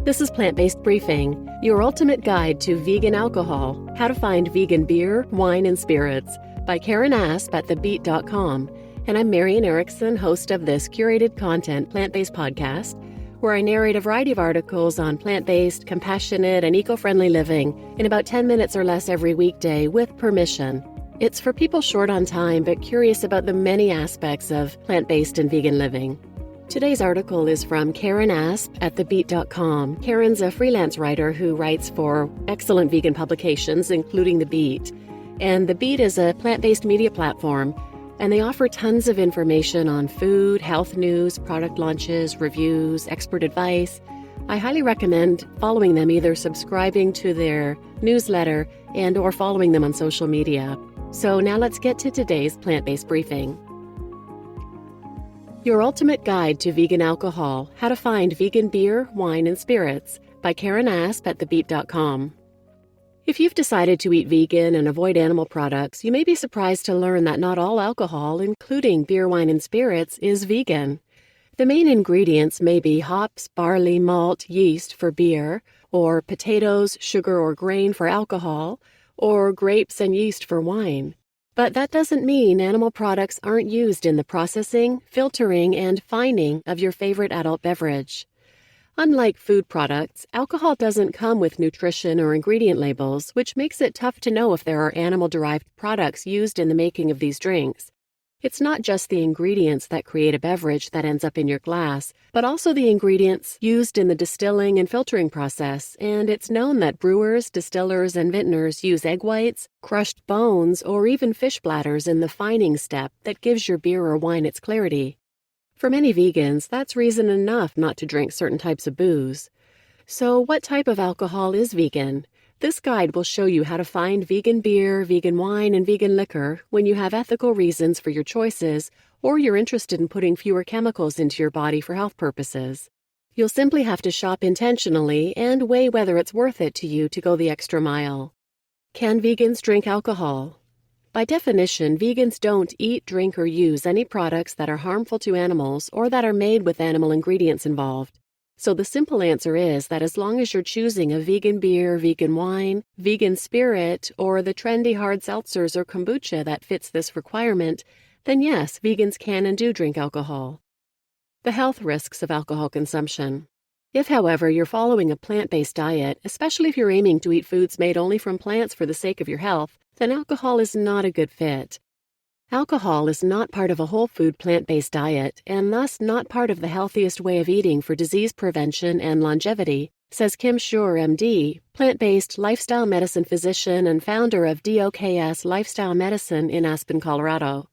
This is Plant-Based Briefing, your ultimate guide to vegan alcohol, how to find vegan beer, wine, and spirits, by Karen Asp at thebeet.com. And I'm Marian Erickson, host of this curated content plant-based podcast, where I narrate a variety of articles on plant-based, compassionate, and eco-friendly living in about 10 minutes or less every weekday with permission. It's for people short on time but curious about the many aspects of plant-based and vegan living. Today's article is from Karen Asp at thebeet.com. Karen's a freelance writer who writes for excellent vegan publications, including The Beet. And The Beet is a plant-based media platform, and they offer tons of information on food, health news, product launches, reviews, expert advice. I highly recommend following them, either subscribing to their newsletter and or following them on social media. So now let's get to today's plant-based briefing. Your Ultimate Guide to Vegan Alcohol, How to Find Vegan Beer, Wine, and Spirits, by Karen Asp at thebeet.com. If you've decided to eat vegan and avoid animal products, you may be surprised to learn that not all alcohol, including beer, wine, and spirits, is vegan. The main ingredients may be hops, barley, malt, yeast for beer, or potatoes, sugar, or grain for alcohol, or grapes and yeast for wine. But that doesn't mean animal products aren't used in the processing, filtering, and fining of your favorite adult beverage. Unlike food products, alcohol doesn't come with nutrition or ingredient labels, which makes it tough to know if there are animal-derived products used in the making of these drinks. It's not just the ingredients that create a beverage that ends up in your glass, but also the ingredients used in the distilling and filtering process, and it's known that brewers, distillers, and vintners use egg whites, crushed bones, or even fish bladders in the fining step that gives your beer or wine its clarity. For many vegans, that's reason enough not to drink certain types of booze. So what type of alcohol is vegan? This guide will show you how to find vegan beer, vegan wine, and vegan liquor when you have ethical reasons for your choices or you're interested in putting fewer chemicals into your body for health purposes. You'll simply have to shop intentionally and weigh whether it's worth it to you to go the extra mile. Can vegans drink alcohol? By definition, vegans don't eat, drink, or use any products that are harmful to animals or that are made with animal ingredients involved. So the simple answer is that as long as you're choosing a vegan beer, vegan wine, vegan spirit, or the trendy hard seltzers or kombucha that fits this requirement, then yes, vegans can and do drink alcohol. The health risks of alcohol consumption. If, however, you're following a plant-based diet, especially if you're aiming to eat foods made only from plants for the sake of your health, then alcohol is not a good fit. Alcohol is not part of a whole food plant-based diet and thus not part of the healthiest way of eating for disease prevention and longevity, says Kim Schur, MD, plant-based lifestyle medicine physician and founder of DOKS Lifestyle Medicine in Aspen, Colorado.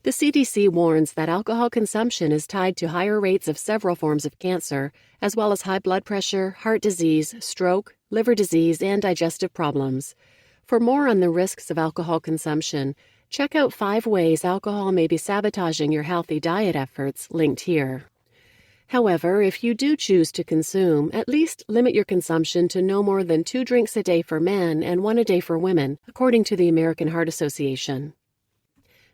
The CDC warns that alcohol consumption is tied to higher rates of several forms of cancer, as well as high blood pressure, heart disease, stroke, liver disease, and digestive problems. For more on the risks of alcohol consumption, check out 5 ways alcohol may be sabotaging your healthy diet efforts, linked here. However, if you do choose to consume, at least limit your consumption to no more than 2 drinks a day for men and 1 a day for women, according to the American Heart Association.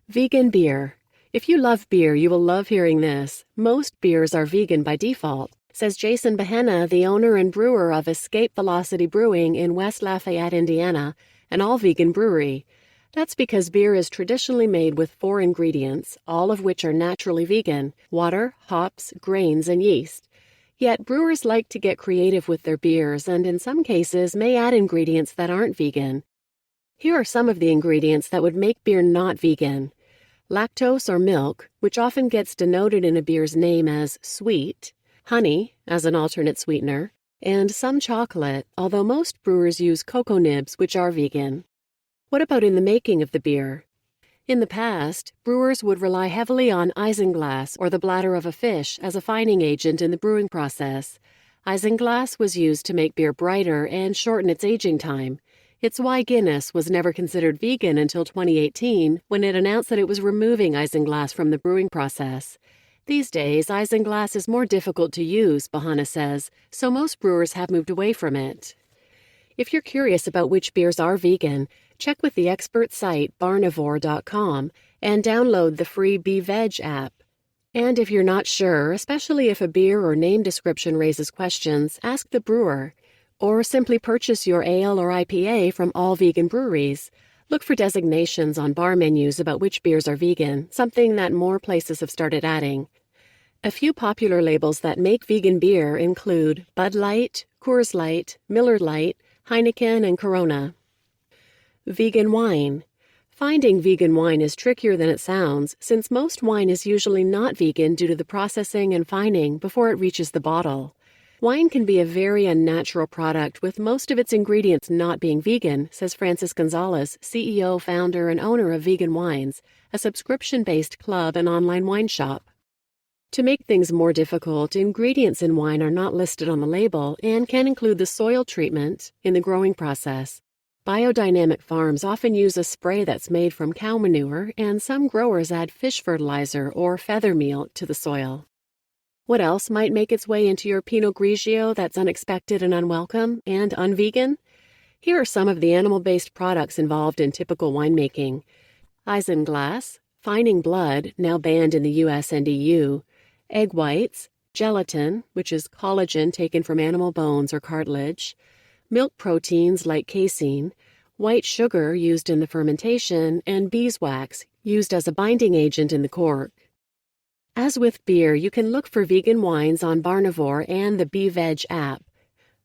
Vegan beer. If you love beer, you will love hearing this. Most beers are vegan by default, says Jason Behenna, the owner and brewer of Escape Velocity Brewing in West Lafayette, Indiana, an all-vegan brewery. That's because beer is traditionally made with 4 ingredients, all of which are naturally vegan: water, hops, grains, and yeast. Yet brewers like to get creative with their beers and in some cases may add ingredients that aren't vegan. Here are some of the ingredients that would make beer not vegan. Lactose or milk, which often gets denoted in a beer's name as sweet, honey as an alternate sweetener, and some chocolate, although most brewers use cocoa nibs, which are vegan. What about in the making of the beer? In the past, brewers would rely heavily on isinglass or the bladder of a fish as a fining agent in the brewing process. Isinglass was used to make beer brighter and shorten its aging time. It's why Guinness was never considered vegan until 2018, when it announced that it was removing isinglass from the brewing process. These days, isinglass is more difficult to use, Behenna says, so most brewers have moved away from it. If you're curious about which beers are vegan, check with the expert site barnivore.com and download the free beveg app. And if you're not sure, especially if a beer or name description raises questions, ask the brewer. Or simply purchase your ale or IPA from all vegan breweries. Look for designations on bar menus about which beers are vegan, something that more places have started adding. A few popular labels that make vegan beer include Bud Light, Coors Light, Miller Lite, Heineken, and Corona. Vegan wine. Finding vegan wine is trickier than it sounds, since most wine is usually not vegan due to the processing and fining before it reaches the bottle. Wine can be a very unnatural product, with most of its ingredients not being vegan, says Francis Gonzalez, CEO, founder, and owner of Vegan Wines, a subscription-based club and online wine shop. To make things more difficult, ingredients in wine are not listed on the label and can include the soil treatment in the growing process. Biodynamic farms often use a spray that's made from cow manure, and some growers add fish fertilizer or feather meal to the soil. What else might make its way into your Pinot Grigio that's unexpected and unwelcome and unvegan? Here are some of the animal-based products involved in typical winemaking. Isinglass, fining blood, now banned in the US and EU, egg whites, gelatin, which is collagen taken from animal bones or cartilage, milk proteins like casein, white sugar used in the fermentation, and beeswax used as a binding agent in the cork. As with beer, you can look for vegan wines on Barnivore and the Beveg app.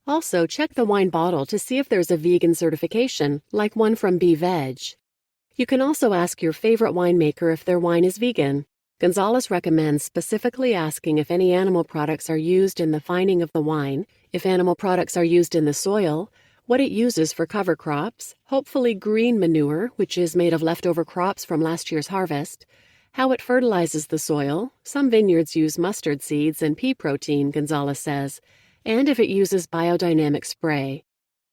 Also, check the wine bottle to see if there's a vegan certification, like one from Beveg. You can also ask your favorite winemaker if their wine is vegan. Gonzalez recommends specifically asking if any animal products are used in the fining of the wine, if animal products are used in the soil, what it uses for cover crops, hopefully green manure, which is made of leftover crops from last year's harvest, how it fertilizes the soil. Some vineyards use mustard seeds and pea protein, Gonzalez says, and if it uses biodynamic spray.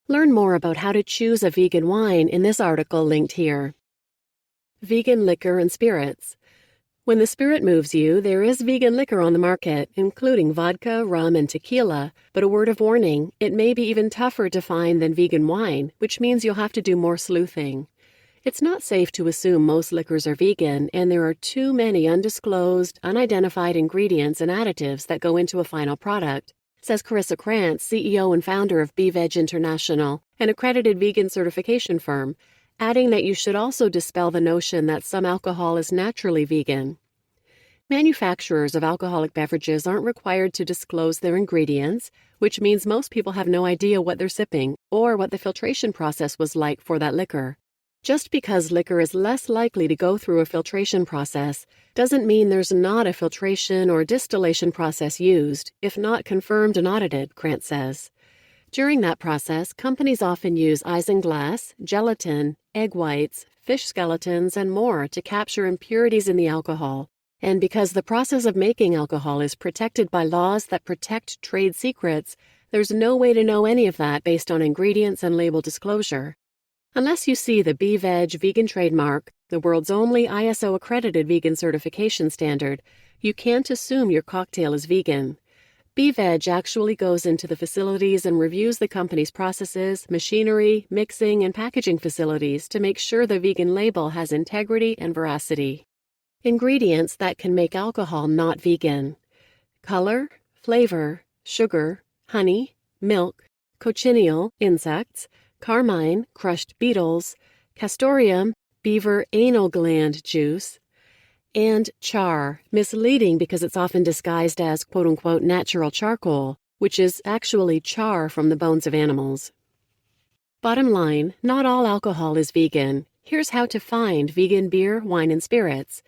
Learn more about how to choose a vegan wine in this article linked here. Vegan liquor and spirits. When the spirit moves you, there is vegan liquor on the market, including vodka, rum, and tequila, but a word of warning, it may be even tougher to find than vegan wine, which means you'll have to do more sleuthing. It's not safe to assume most liquors are vegan, and there are too many undisclosed, unidentified ingredients and additives that go into a final product, says Carissa Krantz, CEO and founder of beveg International, an accredited vegan certification firm, adding that you should also dispel the notion that some alcohol is naturally vegan. Manufacturers of alcoholic beverages aren't required to disclose their ingredients, which means most people have no idea what they're sipping or what the filtration process was like for that liquor. Just because liquor is less likely to go through a filtration process doesn't mean there's not a filtration or distillation process used, if not confirmed and audited, Krantz says. During that process, companies often use isinglass, gelatin, egg whites, fish skeletons, and more to capture impurities in the alcohol. And because the process of making alcohol is protected by laws that protect trade secrets, there's no way to know any of that based on ingredients and label disclosure. Unless you see the Beveg vegan trademark, the world's only ISO-accredited vegan certification standard, you can't assume your cocktail is vegan. Beveg actually goes into the facilities and reviews the company's processes, machinery, mixing, and packaging facilities to make sure the vegan label has integrity and veracity. Ingredients that can make alcohol not vegan: color, flavor, sugar, honey, milk, cochineal, insects, carmine, crushed beetles, castoreum, beaver anal gland juice, and char, misleading because it's often disguised as quote-unquote natural charcoal, which is actually char from the bones of animals. Bottom line, not all alcohol is vegan. Here's how to find vegan beer, wine, and spirits.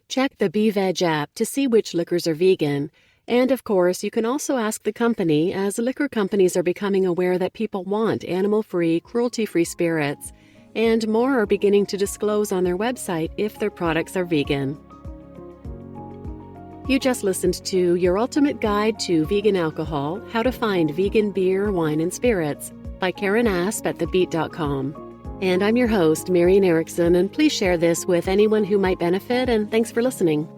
Check the Beveg app to see which liquors are vegan. And of course, you can also ask the company, as liquor companies are becoming aware that people want animal-free, cruelty-free spirits, and more are beginning to disclose on their website if their products are vegan. You just listened to Your Ultimate Guide to Vegan Alcohol, How to Find Vegan Beer, Wine, and Spirits by Karen Asp at thebeet.com. And I'm your host, Marian Erickson, and please share this with anyone who might benefit, and thanks for listening.